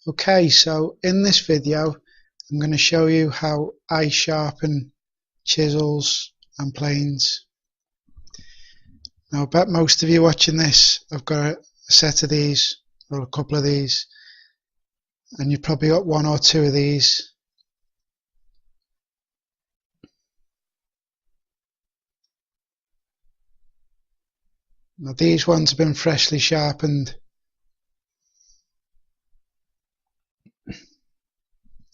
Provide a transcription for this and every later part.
Okay, so in this video I'm going to show you how I sharpen chisels and planes. Now I bet most of you watching this have got a set of these or a couple of these, and you've probably got one or two of these. Now these ones have been freshly sharpened.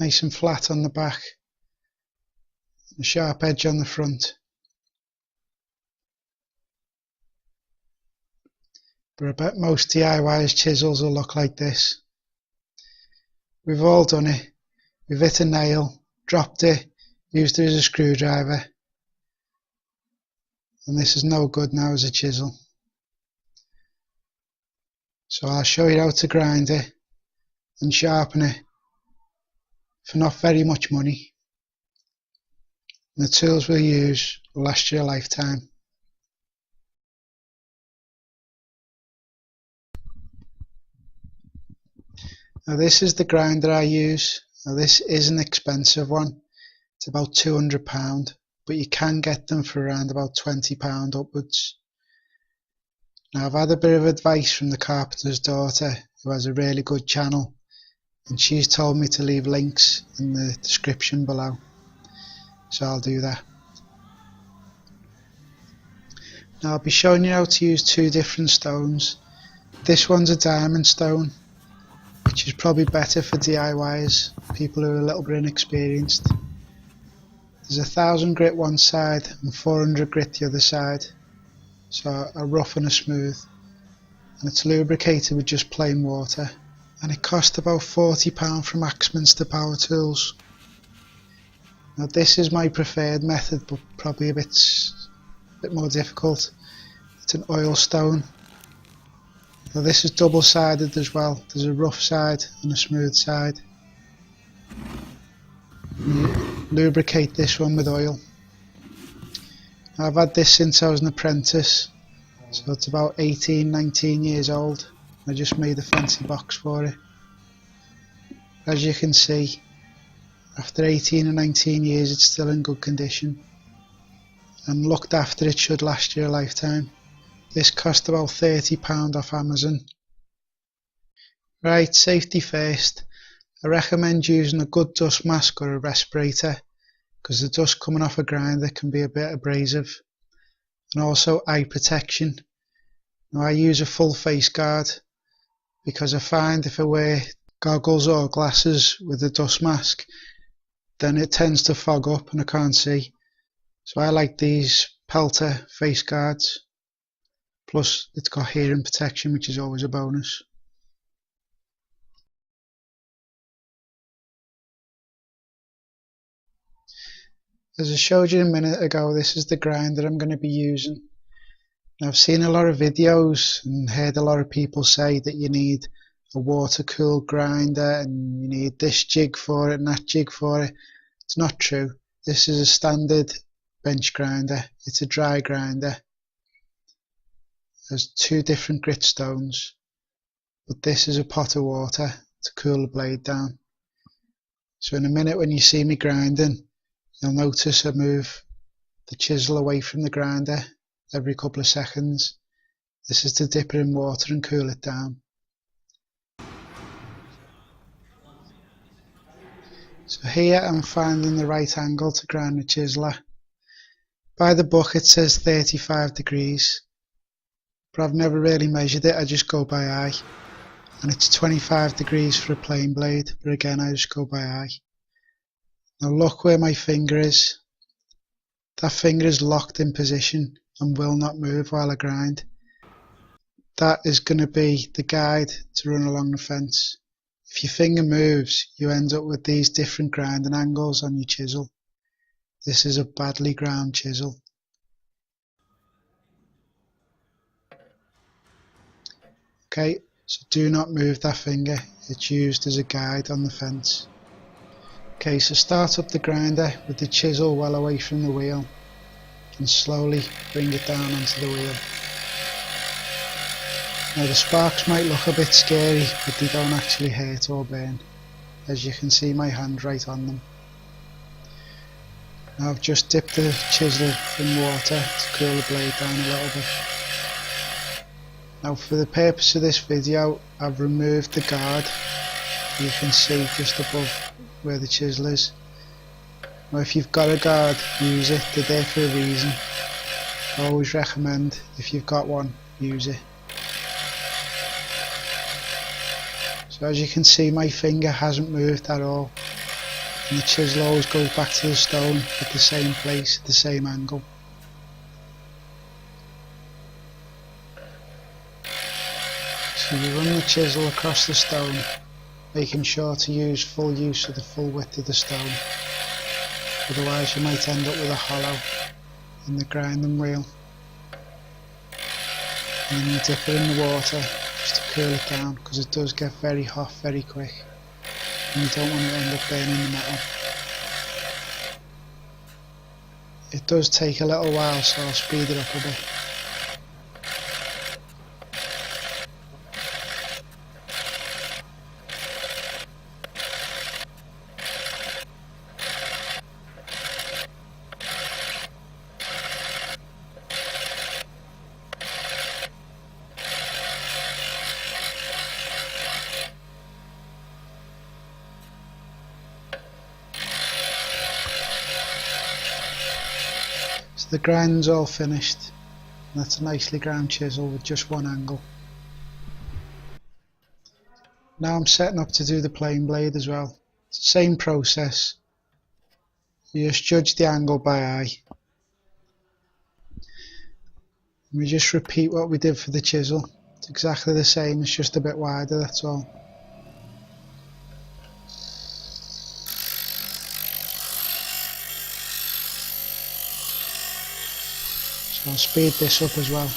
Nice and flat on the back, a sharp edge on the front. But I bet most DIY's chisels will look like this. We've all done it. We've hit a nail, dropped it, used it as a screwdriver, and this is no good now as a chisel. So I'll show you how to grind it and sharpen it for not very much money. And the tools we'll use will last you a lifetime. Now this is the grinder I use. Now this is an expensive one. It's about £200, but you can get them for around about £20 upwards. Now I've had a bit of advice from the Carpenter's daughter, who has a really good channel, and she's told me to leave links in the description below, so I'll do that. Now I'll be showing you how to use two different stones. This one's a diamond stone, which is probably better for DIYers, people who are a little bit inexperienced. There's 1000 grit one side and 400 grit the other side, so a rough and a smooth, and it's lubricated with just plain water, and it cost about £40 from Axminster Power Tools. Now this is my preferred method, but probably a bit more difficult. It's an oil stone. Now this is double sided as well. There's a rough side and a smooth side. You lubricate this one with oil. Now I've had this since I was an apprentice, so it's about 18-19 years old. I just made a fancy box for it. As you can see, after 18 or 19 years it's still in good condition, and looked after it should last you a lifetime. This cost about £30 off Amazon. Right, safety first. I recommend using a good dust mask or a respirator, because the dust coming off a grinder can be a bit abrasive, and also eye protection. Now I use a full face guard, because I find if I wear goggles or glasses with a dust mask, then it tends to fog up and I can't see. So I like these Pelter face guards. Plus it's got hearing protection, which is always a bonus. As I showed you a minute ago, this is the grinder I'm going to be using. Now, I've seen a lot of videos and heard a lot of people say that you need a water-cooled grinder and you need this jig for it and that jig for it. It's not true. This is a standard bench grinder. It's a dry grinder. There's two different grit stones, but this is a pot of water to cool the blade down. So in a minute when you see me grinding, you'll notice I move the chisel away from the grinder every couple of seconds. This is to dip it in water and cool it down. So here I'm finding the right angle to grind the chiseler. By the book it says 35 degrees, but I've never really measured it, I just go by eye. And it's 25 degrees for a plain blade, but again I just go by eye. Now look where my finger is. That finger is locked in position and will not move while I grind. That is going to be the guide to run along the fence. If your finger moves, you end up with these different grinding angles on your chisel. This is a badly ground chisel. Okay, so do not move that finger, it's used as a guide on the fence. Okay, so start up the grinder with the chisel well away from the wheel and slowly bring it down onto the wheel. Now the sparks might look a bit scary, but they don't actually hurt or burn, as you can see my hand right on them. Now I've just dipped the chisel in water to cool the blade down a little bit. Now for the purpose of this video, I've removed the guard. You can see just above where the chisel is. Now if you've got a guard, use it, they're there for a reason. I always recommend, if you've got one, use it. So as you can see, my finger hasn't moved at all, and the chisel always goes back to the stone at the same place, at the same angle. So you run the chisel across the stone, making sure to use full use of the full width of the stone, otherwise you might end up with a hollow in the grinding wheel. And then you dip it in the water just to cool it down, because it does get very hot very quick and you don't want to end up burning the metal. It does take a little while, so I'll speed it up a bit. So the grind's all finished. That's a nicely ground chisel with just one angle. Now I'm setting up to do the plain blade as well. It's the same process. You just judge the angle by eye. And we just repeat what we did for the chisel. It's exactly the same, it's just a bit wider, that's all. So I'll speed this up as well.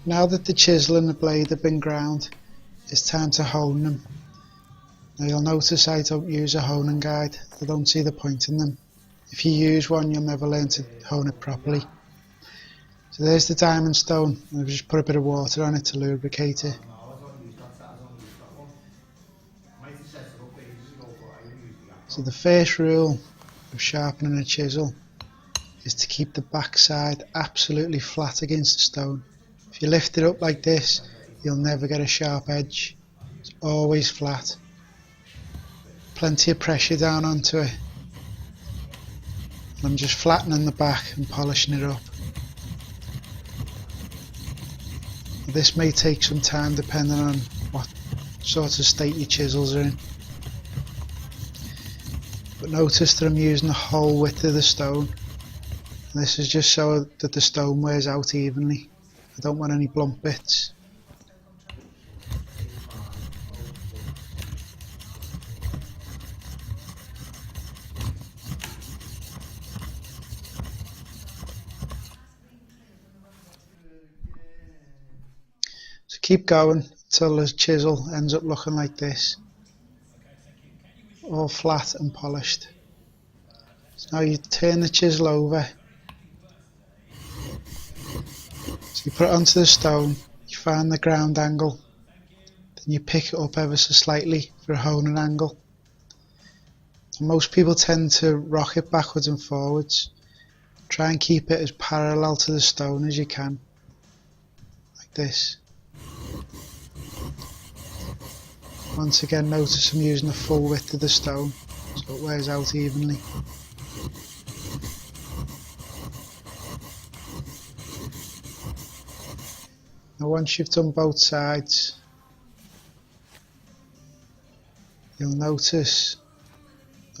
Now that the chisel and the blade have been ground, it's time to hone them. Now you'll notice I don't use a honing guide. I don't see the point in them. If you use one, you'll never learn to hone it properly. So there's the diamond stone. I've just put a bit of water on it to lubricate it. So the first rule of sharpening a chisel is to keep the back side absolutely flat against the stone. If you lift it up like this, you'll never get a sharp edge. It's always flat. Plenty of pressure down onto it. And I'm just flattening the back and polishing it up. This may take some time depending on what sort of state your chisels are in. But notice that I'm using the whole width of the stone. And this is just so that the stone wears out evenly. I don't want any blunt bits. So keep going until the chisel ends up looking like this. All flat and polished. So now you turn the chisel over. So you put it onto the stone, you find the ground angle, then you pick it up ever so slightly for a honing angle. And most people tend to rock it backwards and forwards. Try and keep it as parallel to the stone as you can, like this. Once again, notice I'm using the full width of the stone, so it wears out evenly. Now once you've done both sides, you'll notice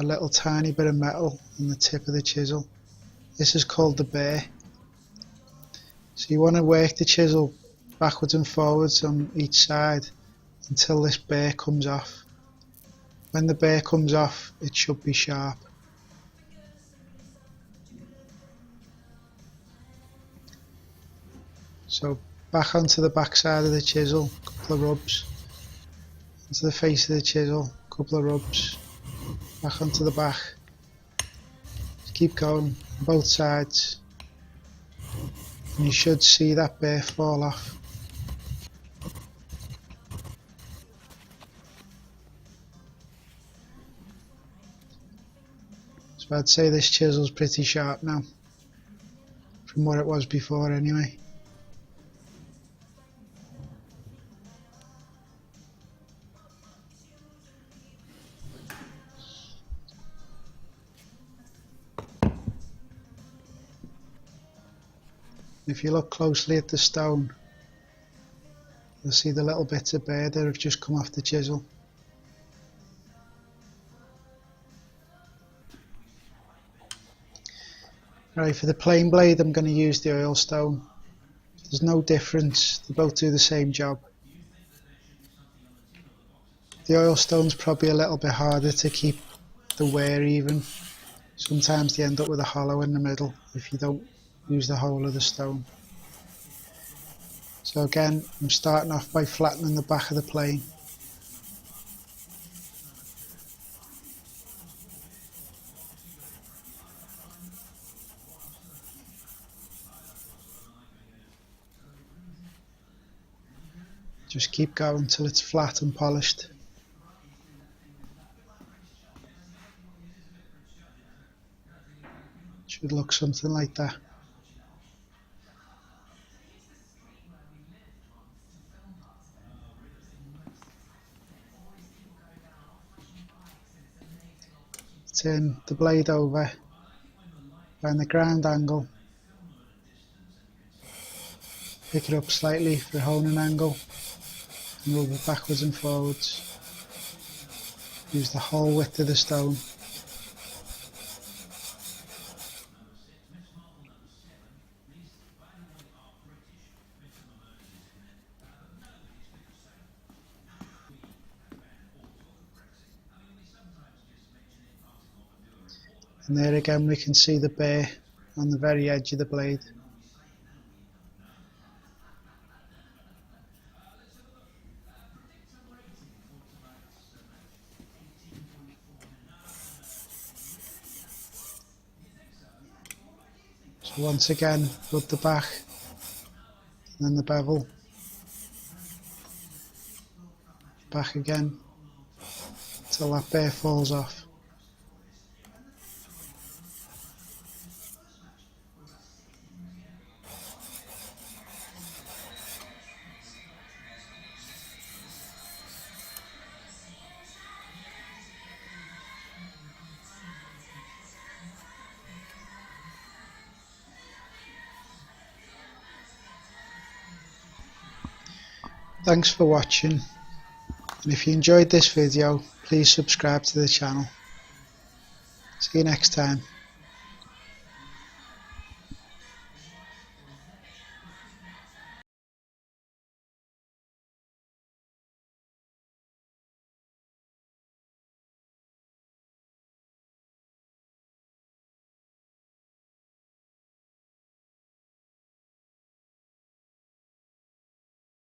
a little tiny bit of metal on the tip of the chisel. This is called the burr. So you want to work the chisel backwards and forwards on each side until this burr comes off. When the burr comes off, it should be sharp. So back onto the back side of the chisel, couple of rubs. Into the face of the chisel, couple of rubs. Back onto the back. Just keep going on both sides. And you should see that burr fall off. So I'd say this chisel's pretty sharp now, from what it was before anyway. If you look closely at the stone, you'll see the little bits of burr that have just come off the chisel. Right, for the plain blade I'm going to use the oil stone. There's no difference, they both do the same job. The oil stone's probably a little bit harder to keep the wear even. Sometimes they end up with a hollow in the middle if you don't use the whole of the stone. So again, I'm starting off by flattening the back of the plane. Just keep going until it's flat and polished. Should look something like that. Turn the blade over, find the ground angle, pick it up slightly for a honing angle, and move it backwards and forwards. Use the whole width of the stone. And there again we can see the burr on the very edge of the blade. So once again, rub the back and then the bevel. Back again until that burr falls off. Thanks for watching, and if you enjoyed this video, please subscribe to the channel. See you next time.